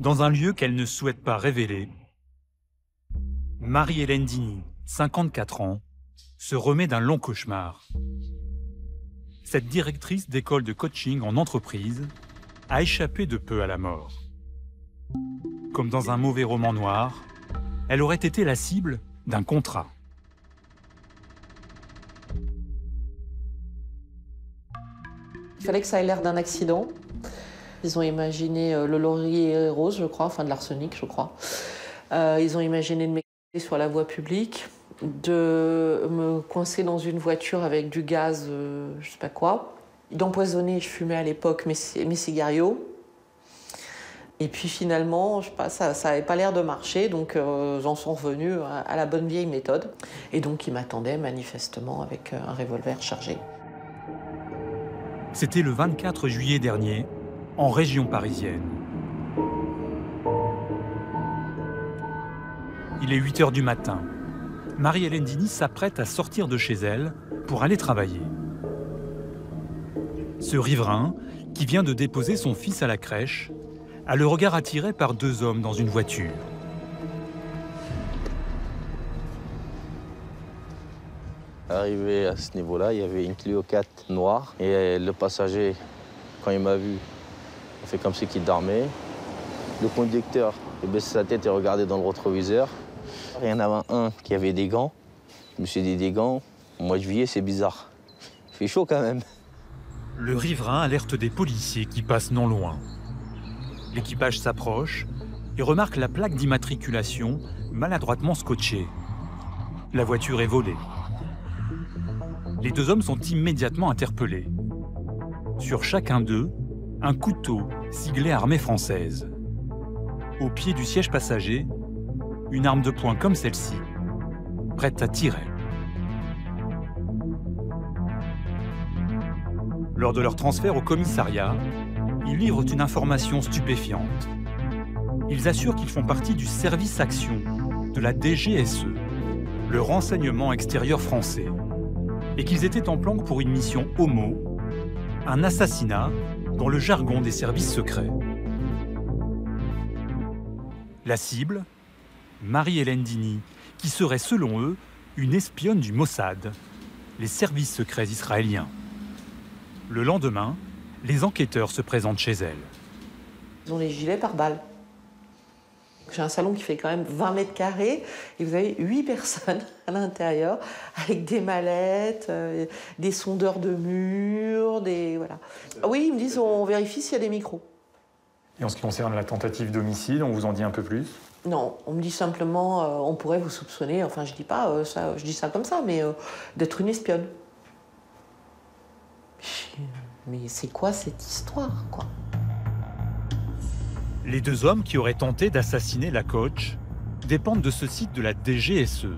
Dans un lieu qu'elle ne souhaite pas révéler, Marie-Hélène Dini, 54 ans, se remet d'un long cauchemar. Cette directrice d'école de coaching en entreprise a échappé de peu à la mort. Comme dans un mauvais roman noir, elle aurait été la cible d'un contrat. Il fallait que ça ait l'air d'un accident. Ils ont imaginé le laurier rose, je crois, enfin de l'arsenic, je crois. Ils ont imaginé de m'écraser sur la voie publique, de me coincer dans une voiture avec du gaz, je sais pas quoi, d'empoisonner, je fumais à l'époque mes cigarios. Et puis finalement, je sais pas, ça n'avait pas l'air de marcher, donc j'en suis revenue à la bonne vieille méthode. Et donc ils m'attendaient manifestement avec un revolver chargé. C'était le 24 juillet dernier, en région parisienne. Il est 8 h du matin. Marie-Hélène Dini s'apprête à sortir de chez elle pour aller travailler. Ce riverain, qui vient de déposer son fils à la crèche, a le regard attiré par deux hommes dans une voiture. Arrivé à ce niveau-là, il y avait une Clio 4 noire et le passager, quand il m'a vu, il fait comme si qu'il dormait. Le conducteur, il baissait sa tête et regardait dans le rétroviseur. Il y en avait un qui avait des gants. Je me suis dit, des gants, au mois de juillet, c'est bizarre. Il fait chaud quand même. Le riverain alerte des policiers qui passent non loin. L'équipage s'approche et remarque la plaque d'immatriculation maladroitement scotchée. La voiture est volée. Les deux hommes sont immédiatement interpellés. Sur chacun d'eux, un couteau siglé armée française. Au pied du siège passager, une arme de poing comme celle-ci, prête à tirer. Lors de leur transfert au commissariat, ils livrent une information stupéfiante. Ils assurent qu'ils font partie du service action de la DGSE, le renseignement extérieur français, et qu'ils étaient en planque pour une mission homo, un assassinat dans le jargon des services secrets. La cible, Marie-Hélène Dini, qui serait selon eux une espionne du Mossad, les services secrets israéliens. Le lendemain, les enquêteurs se présentent chez elle. Ils ont les gilets pare-balles. J'ai un salon qui fait quand même 20 mètres carrés et vous avez 8 personnes à l'intérieur avec des mallettes, des sondeurs de murs, des... Voilà. Oui, ils me disent on vérifie s'il y a des micros. Et en ce qui concerne la tentative d'homicide, on vous en dit un peu plus? Non, on me dit simplement on pourrait vous soupçonner, enfin je dis pas ça, je dis ça comme ça, mais d'être une espionne. Mais c'est quoi cette histoire, quoi? Les deux hommes qui auraient tenté d'assassiner la coach dépendent de ce site de la DGSE,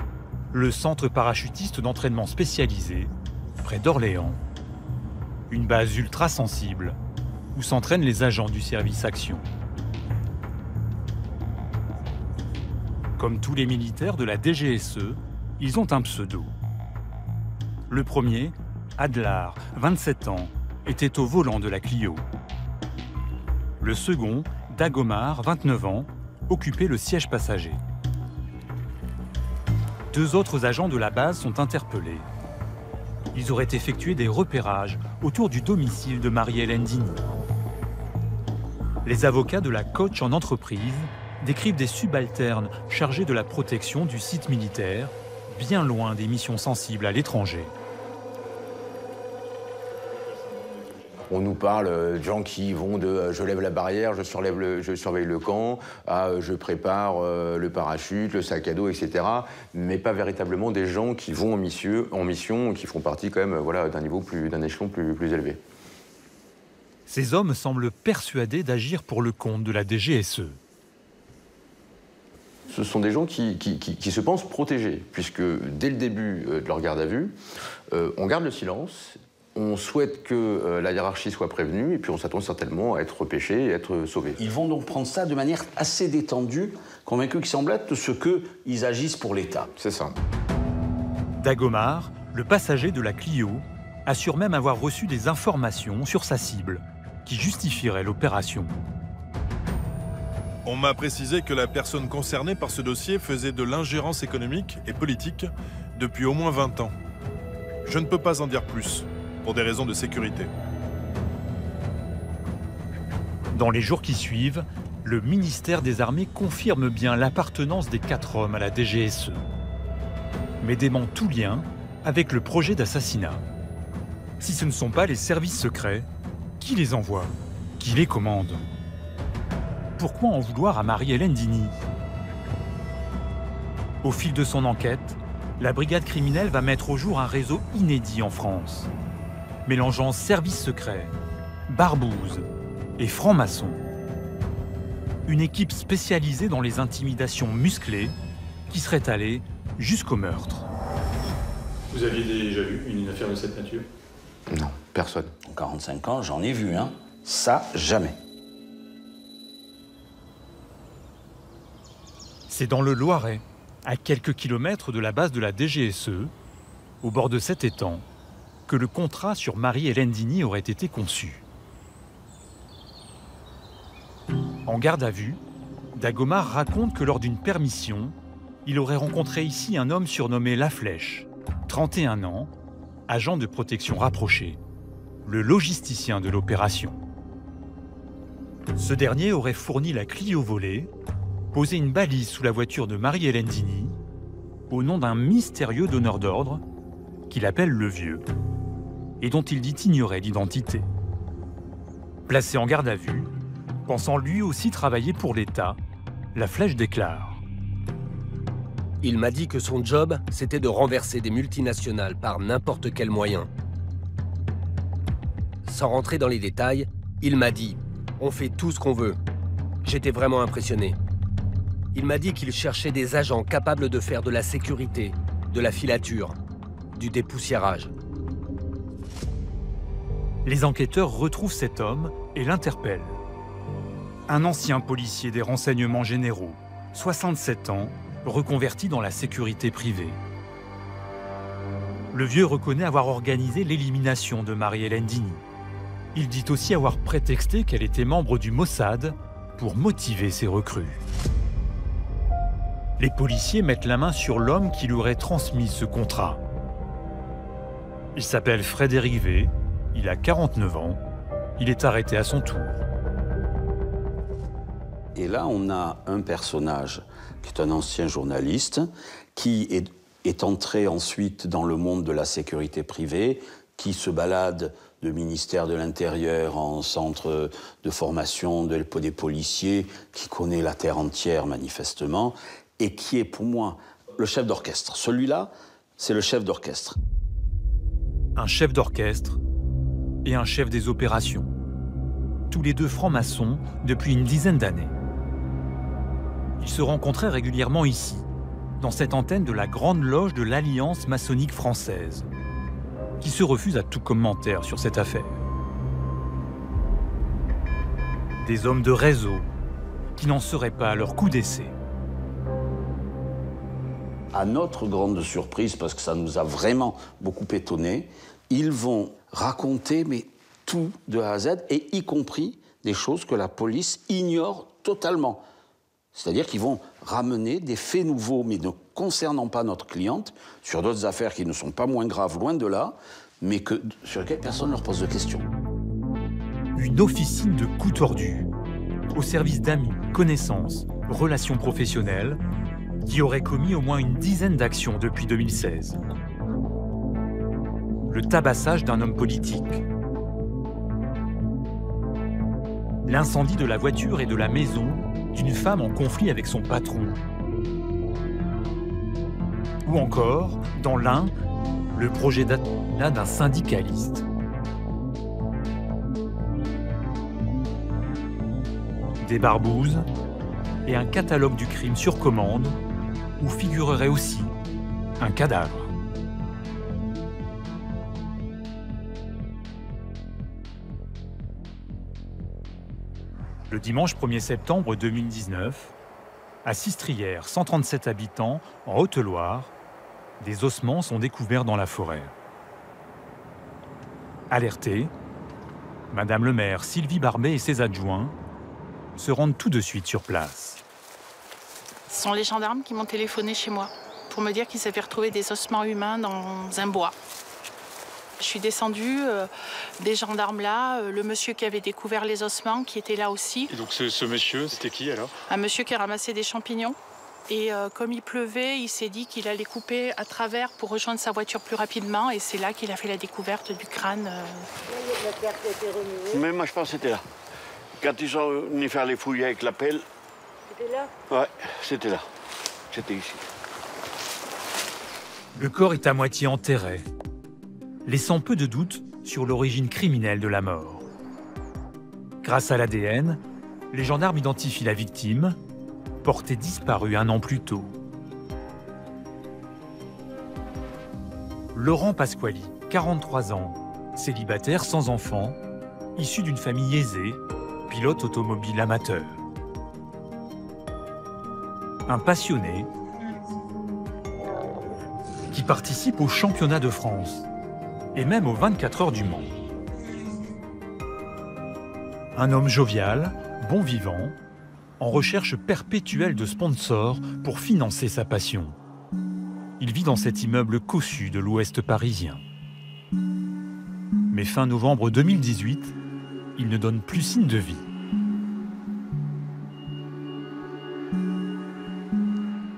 le centre parachutiste d'entraînement spécialisé, près d'Orléans. Une base ultra sensible où s'entraînent les agents du service action. Comme tous les militaires de la DGSE, ils ont un pseudo. Le premier, Adlar, 27 ans, était au volant de la Clio. Le second, Dagomar, 29 ans, occupait le siège passager. Deux autres agents de la base sont interpellés. Ils auraient effectué des repérages autour du domicile de Marie-Hélène Dini. Les avocats de la coach en entreprise décrivent des subalternes chargés de la protection du site militaire, bien loin des missions sensibles à l'étranger. On nous parle de gens qui vont de je lève la barrière, je surveille le camp, à je prépare le parachute, le sac à dos, etc. Mais pas véritablement des gens qui vont en mission, qui font partie quand même voilà, d'un échelon plus élevé. Ces hommes semblent persuadés d'agir pour le compte de la DGSE. Ce sont des gens qui se pensent protégés, puisque dès le début de leur garde à vue, on garde le silence. On souhaite que la hiérarchie soit prévenue et puis on s'attend certainement à être repêché et à être sauvé. Ils vont donc prendre ça de manière assez détendue, convaincus qu'ils semblent être de ce qu'ils agissent pour l'État. C'est ça. Dagomar, le passager de la Clio, assure même avoir reçu des informations sur sa cible qui justifieraient l'opération. On m'a précisé que la personne concernée par ce dossier faisait de l'ingérence économique et politique depuis au moins 20 ans. Je ne peux pas en dire plus, pour des raisons de sécurité. Dans les jours qui suivent, le ministère des Armées confirme bien l'appartenance des 4 hommes à la DGSE, mais dément tout lien avec le projet d'assassinat. Si ce ne sont pas les services secrets, qui les envoie? Qui les commande? Pourquoi en vouloir à Marie-Hélène Digny? Au fil de son enquête, la brigade criminelle va mettre au jour un réseau inédit en France, mélangeant services secrets, barbouzes et francs-maçons. Une équipe spécialisée dans les intimidations musclées qui serait allée jusqu'au meurtre. Vous aviez déjà vu une affaire de cette nature? Non, personne. En 45 ans, j'en ai vu, hein. Ça, jamais. C'est dans le Loiret, à quelques kilomètres de la base de la DGSE, au bord de cet étang, que le contrat sur Marie-Hélène Digny aurait été conçu. En garde à vue, Dagomar raconte que lors d'une permission, il aurait rencontré ici un homme surnommé La Flèche, 31 ans, agent de protection rapproché, le logisticien de l'opération. Ce dernier aurait fourni la Clio volée, posé une balise sous la voiture de Marie-Hélène Digny, au nom d'un mystérieux donneur d'ordre qu'il appelle le Vieux, et dont il dit ignorer l'identité. Placé en garde à vue, pensant lui aussi travailler pour l'État, La Flèche déclare: Il m'a dit que son job, c'était de renverser des multinationales par n'importe quel moyen. Sans rentrer dans les détails, il m'a dit « On fait tout ce qu'on veut ». J'étais vraiment impressionné. Il m'a dit qu'il cherchait des agents capables de faire de la sécurité, de la filature, du dépoussiérage. Les enquêteurs retrouvent cet homme et l'interpellent. Un ancien policier des renseignements généraux, 67 ans, reconverti dans la sécurité privée. Le Vieux reconnaît avoir organisé l'élimination de Marie-Hélène Digny. Il dit aussi avoir prétexté qu'elle était membre du Mossad pour motiver ses recrues. Les policiers mettent la main sur l'homme qui lui aurait transmis ce contrat. Il s'appelle Frédéric V, il a 49 ans, il est arrêté à son tour. Et là, on a un personnage qui est un ancien journaliste, qui est entré ensuite dans le monde de la sécurité privée, qui se balade de ministère de l'Intérieur en centre de formation des policiers, qui connaît la terre entière manifestement, et qui est pour moi le chef d'orchestre. Celui-là, c'est le chef d'orchestre. Un chef d'orchestre et un chef des opérations. Tous les deux francs-maçons depuis une dizaine d'années. Ils se rencontraient régulièrement ici, dans cette antenne de la Grande Loge de l'Alliance maçonnique française, qui se refuse à tout commentaire sur cette affaire. Des hommes de réseau qui n'en seraient pas à leur coup d'essai. À notre grande surprise, parce que ça nous a vraiment beaucoup étonnés, ils vont raconter mais tout de A à Z, et y compris des choses que la police ignore totalement. C'est-à-dire qu'ils vont ramener des faits nouveaux, mais ne concernant pas notre cliente, sur d'autres affaires qui ne sont pas moins graves, loin de là, mais sur lesquelles personne ne leur pose de questions. Une officine de coups tordus, au service d'amis, connaissances, relations professionnelles, qui aurait commis au moins une dizaine d'actions depuis 2016. Le tabassage d'un homme politique. L'incendie de la voiture et de la maison d'une femme en conflit avec son patron. Ou encore, dans l'Ain, le projet d'assassinat d'un syndicaliste. Des barbouzes et un catalogue du crime sur commande où figurerait aussi un cadavre. Le dimanche 1er septembre 2019, à Sistrières, 137 habitants, en Haute-Loire, des ossements sont découverts dans la forêt. Alertés, Madame le maire Sylvie Barbet et ses adjoints se rendent tout de suite sur place. Ce sont les gendarmes qui m'ont téléphoné chez moi pour me dire qu'ils avaient retrouvé des ossements humains dans un bois. Je suis descendue, des gendarmes là, le monsieur qui avait découvert les ossements qui était là aussi. Et donc ce monsieur, c'était qui alors? Un monsieur qui a ramassé des champignons. Et comme il pleuvait, il s'est dit qu'il allait couper à travers pour rejoindre sa voiture plus rapidement. Et c'est là qu'il a fait la découverte du crâne. Mais moi je pense que c'était là. Quand ils sont venus faire les fouilles avec la pelle. C'était là? Ouais, c'était là. C'était ici. Le corps est à moitié enterré, laissant peu de doute sur l'origine criminelle de la mort. Grâce à l'ADN, les gendarmes identifient la victime, portée disparue 1 an plus tôt. Laurent Pasquali, 43 ans, célibataire sans enfant, issu d'une famille aisée, pilote automobile amateur. Un passionné qui participe au championnat de France et même aux 24 heures du Mans. Un homme jovial, bon vivant, en recherche perpétuelle de sponsors pour financer sa passion. Il vit dans cet immeuble cossu de l'ouest parisien. Mais fin novembre 2018, il ne donne plus signe de vie.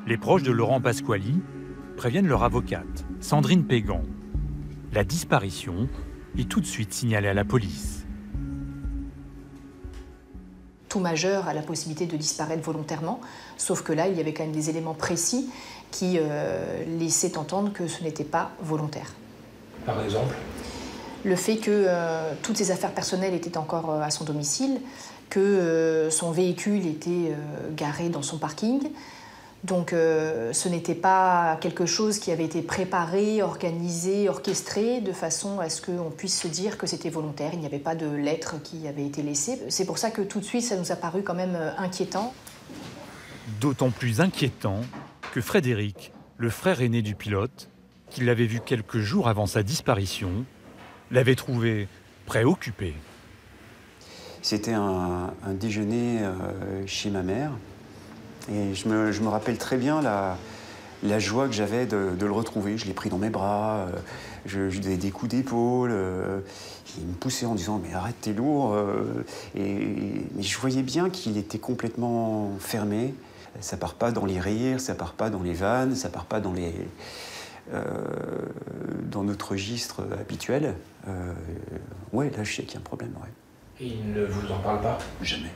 Les proches de Laurent Pasquali préviennent leur avocate, Sandrine Pégan. La disparition est tout de suite signalée à la police. Tout majeur a la possibilité de disparaître volontairement, sauf que là, il y avait quand même des éléments précis qui laissaient entendre que ce n'était pas volontaire. Par exemple ? Le fait que toutes ses affaires personnelles étaient encore à son domicile, que son véhicule était garé dans son parking. Donc ce n'était pas quelque chose qui avait été préparé, organisé, orchestré, de façon à ce qu'on puisse se dire que c'était volontaire. Il n'y avait pas de lettre qui avait été laissée. C'est pour ça que tout de suite, ça nous a paru quand même inquiétant. D'autant plus inquiétant que Frédéric, le frère aîné du pilote, qui l'avait vu quelques jours avant sa disparition, l'avait trouvé préoccupé. C'était un déjeuner chez ma mère. Et je me rappelle très bien la joie que j'avais de le retrouver. Je l'ai pris dans mes bras, je lui donnais des coups d'épaule. Il me poussait en disant « mais arrête, t'es lourd ». Mais je voyais bien qu'il était complètement fermé. Ça part pas dans les rires, ça part pas dans les vannes, ça part pas dans notre registre habituel. Ouais, là je sais qu'il y a un problème, ouais. Et il ne vous en parle pas? Jamais.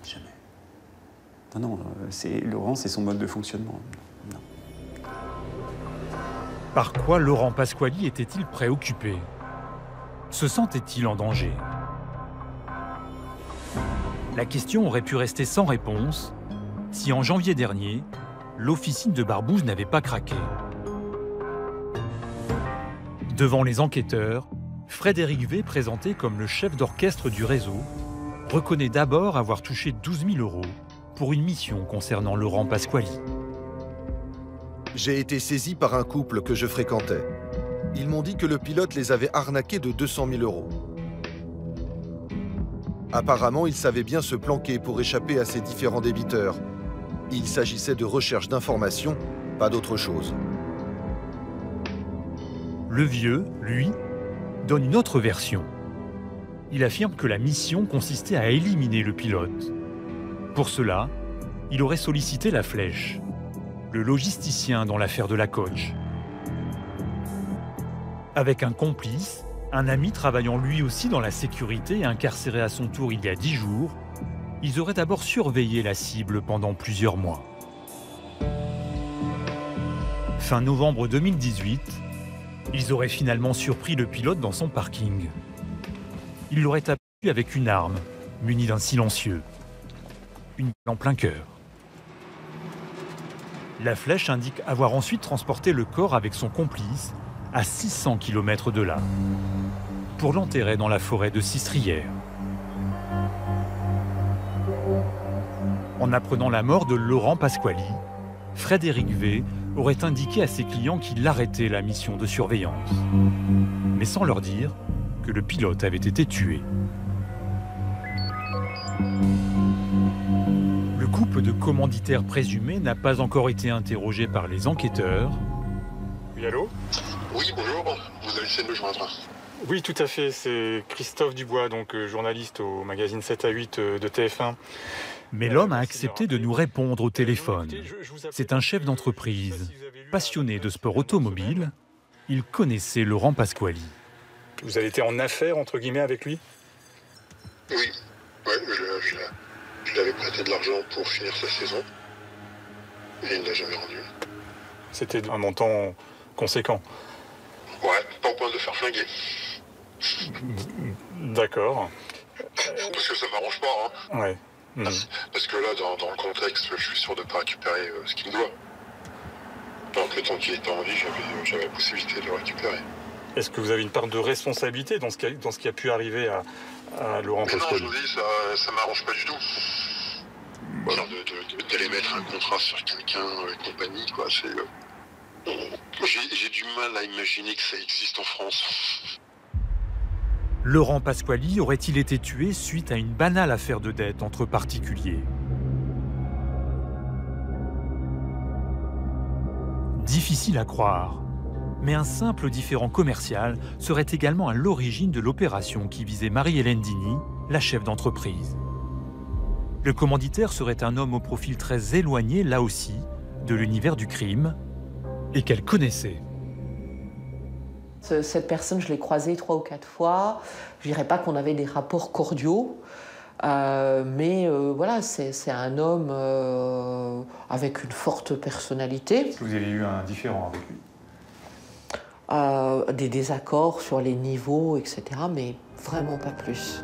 Jamais. Non, Laurent, c'est son mode de fonctionnement. Non. Par quoi Laurent Pasquali était-il préoccupé? Se sentait-il en danger? La question aurait pu rester sans réponse si en janvier dernier, l'officine de Barbouze n'avait pas craqué. Devant les enquêteurs, Frédéric V, présenté comme le chef d'orchestre du réseau, reconnaît d'abord avoir touché 12 000 € pour une mission concernant Laurent Pasquali. J'ai été saisi par un couple que je fréquentais. Ils m'ont dit que le pilote les avait arnaqués de 200 000 €. Apparemment, il savait bien se planquer pour échapper à ses différents débiteurs. Il s'agissait de recherche d'informations, pas d'autre chose. Le vieux, lui, donne une autre version. Il affirme que la mission consistait à éliminer le pilote. Pour cela, il aurait sollicité la Flèche, le logisticien dans l'affaire de la Coach. Avec un complice, un ami travaillant lui aussi dans la sécurité et incarcéré à son tour il y a 10 jours, ils auraient d'abord surveillé la cible pendant plusieurs mois. Fin novembre 2018, ils auraient finalement surpris le pilote dans son parking. Ils l'auraient abattu avec une arme, munie d'un silencieux. Une balle en plein cœur. La Flèche indique avoir ensuite transporté le corps avec son complice à 600 km de là, pour l'enterrer dans la forêt de Sistrières. En apprenant la mort de Laurent Pasquali, Frédéric V aurait indiqué à ses clients qu'il arrêtait la mission de surveillance, mais sans leur dire que le pilote avait été tué. Le couple de commanditaires présumés n'a pas encore été interrogé par les enquêteurs. Oui, allô? Oui, bonjour. Vous avez essayé de me joindre? Oui, tout à fait. C'est Christophe Dubois, donc journaliste au magazine 7 à 8 de TF1. Mais l'homme a accepté de nous répondre au téléphone. C'est un chef d'entreprise, passionné de sport automobile. Il connaissait Laurent Pasquali. Vous avez été en affaires, entre guillemets, avec lui? Oui, ouais, je lui avais prêté de l'argent pour finir sa saison. Et il ne l'a jamais rendu. C'était un montant conséquent. Ouais, pas au point de faire flinguer. D'accord. Parce que ça m'arrange pas, hein. Ouais. Parce que là, dans le contexte, je suis sûr de ne pas récupérer ce qu'il me doit. Donc le temps qu'il était en vie, j'avais la possibilité de le récupérer. Est-ce que vous avez une part de responsabilité dans ce qui a pu arriver à Laurent Pasquali? Non, je vous dis, ça m'arrange pas du tout. Voilà. D'aller mettre un contrat sur quelqu'un et compagnie, quoi, c'est... J'ai du mal à imaginer que ça existe en France. Laurent Pasquali aurait-il été tué suite à une banale affaire de dette entre particuliers? Difficile à croire, mais un simple différend commercial serait également à l'origine de l'opération qui visait Marie-Hélène Dini, la chef d'entreprise. Le commanditaire serait un homme au profil très éloigné, là aussi, de l'univers du crime, et qu'elle connaissait. Cette personne, je l'ai croisée 3 ou 4 fois. Je dirais pas qu'on avait des rapports cordiaux, mais voilà, c'est un homme avec une forte personnalité. Est-ce que vous avez eu un différend avec lui? Des désaccords sur les niveaux, etc., mais vraiment pas plus.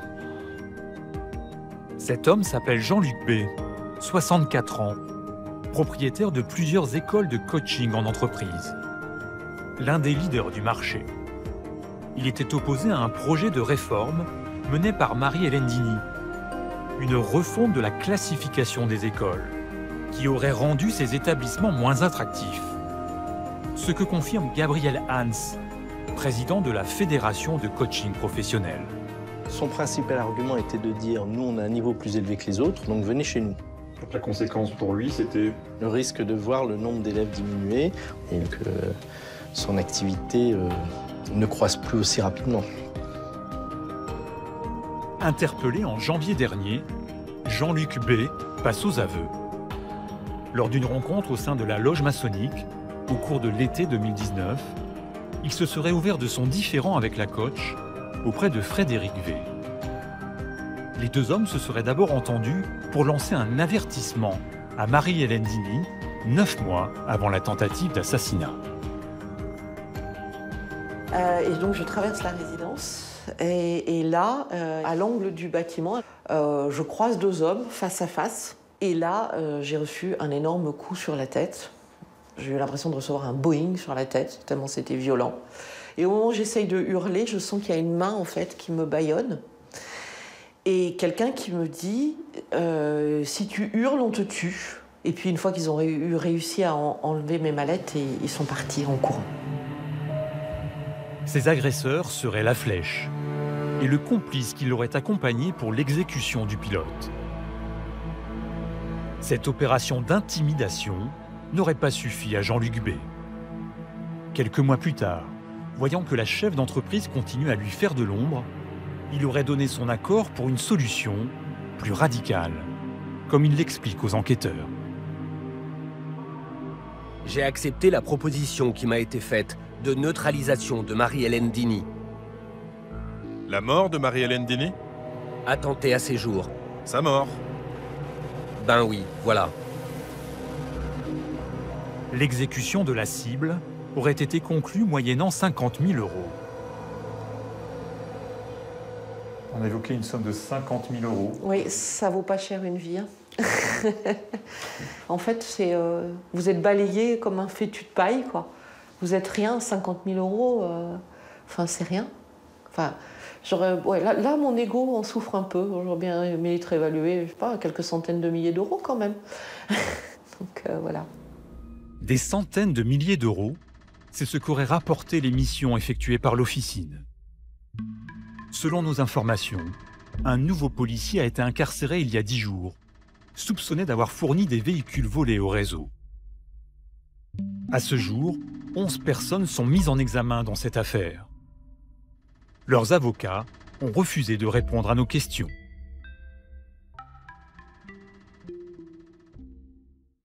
Cet homme s'appelle Jean-Luc B, 64 ans, propriétaire de plusieurs écoles de coaching en entreprise. L'un des leaders du marché. Il était opposé à un projet de réforme mené par Marie-Hélène Dini, une refonte de la classification des écoles, qui aurait rendu ces établissements moins attractifs. Ce que confirme Gabriel Hans, président de la Fédération de coaching professionnel. Son principal argument était de dire « nous, on a un niveau plus élevé que les autres, donc venez chez nous ». Donc la conséquence pour lui, c'était? Le risque de voir le nombre d'élèves diminuer et que son activité ne croisse plus aussi rapidement. Interpellé en janvier dernier, Jean-Luc B passe aux aveux. Lors d'une rencontre au sein de la loge maçonnique, au cours de l'été 2019, il se serait ouvert de son différend avec la coach auprès de Frédéric V. Les deux hommes se seraient d'abord entendus pour lancer un avertissement à Marie-Hélène Dini, 9 mois avant la tentative d'assassinat. Et donc je traverse la résidence et là, à l'angle du bâtiment, je croise 2 hommes face à face. Et là, j'ai reçu un énorme coup sur la tête. J'ai eu l'impression de recevoir un Boeing sur la tête, tellement c'était violent. Et au moment où j'essaye de hurler, je sens qu'il y a une main en fait qui me bâillonne. Et quelqu'un qui me dit si tu hurles, on te tue. Et puis une fois qu'ils ont réussi à enlever mes mallettes, ils sont partis en courant. Ces agresseurs seraient la Flèche et le complice qui l'aurait accompagné pour l'exécution du pilote. Cette opération d'intimidation n'aurait pas suffi à Jean-Luc B. Quelques mois plus tard, voyant que la chef d'entreprise continue à lui faire de l'ombre, il aurait donné son accord pour une solution plus radicale, comme il l'explique aux enquêteurs. J'ai accepté la proposition qui m'a été faite de neutralisation de Marie-Hélène Dini. La mort de Marie-Hélène Dini? Attenté à ses jours. Sa mort? Ben oui, voilà. L'exécution de la cible aurait été conclue moyennant 50 000 €. On a évoqué une somme de 50 000 €. Oui, ça vaut pas cher une vie. Hein. En fait, vous êtes balayé comme un fétu de paille, quoi. Vous êtes rien, 50 000 €, enfin, c'est rien. Enfin, là, mon ego en souffre un peu. J'aurais bien aimé être évalué, je sais pas, à quelques centaines de milliers d'euros quand même. Donc, voilà. Des centaines de milliers d'euros, c'est ce qu'auraient rapporté les missions effectuées par l'officine. Selon nos informations, un nouveau policier a été incarcéré il y a 10 jours, soupçonnait d'avoir fourni des véhicules volés au réseau. À ce jour, 11 personnes sont mises en examen dans cette affaire. Leurs avocats ont refusé de répondre à nos questions.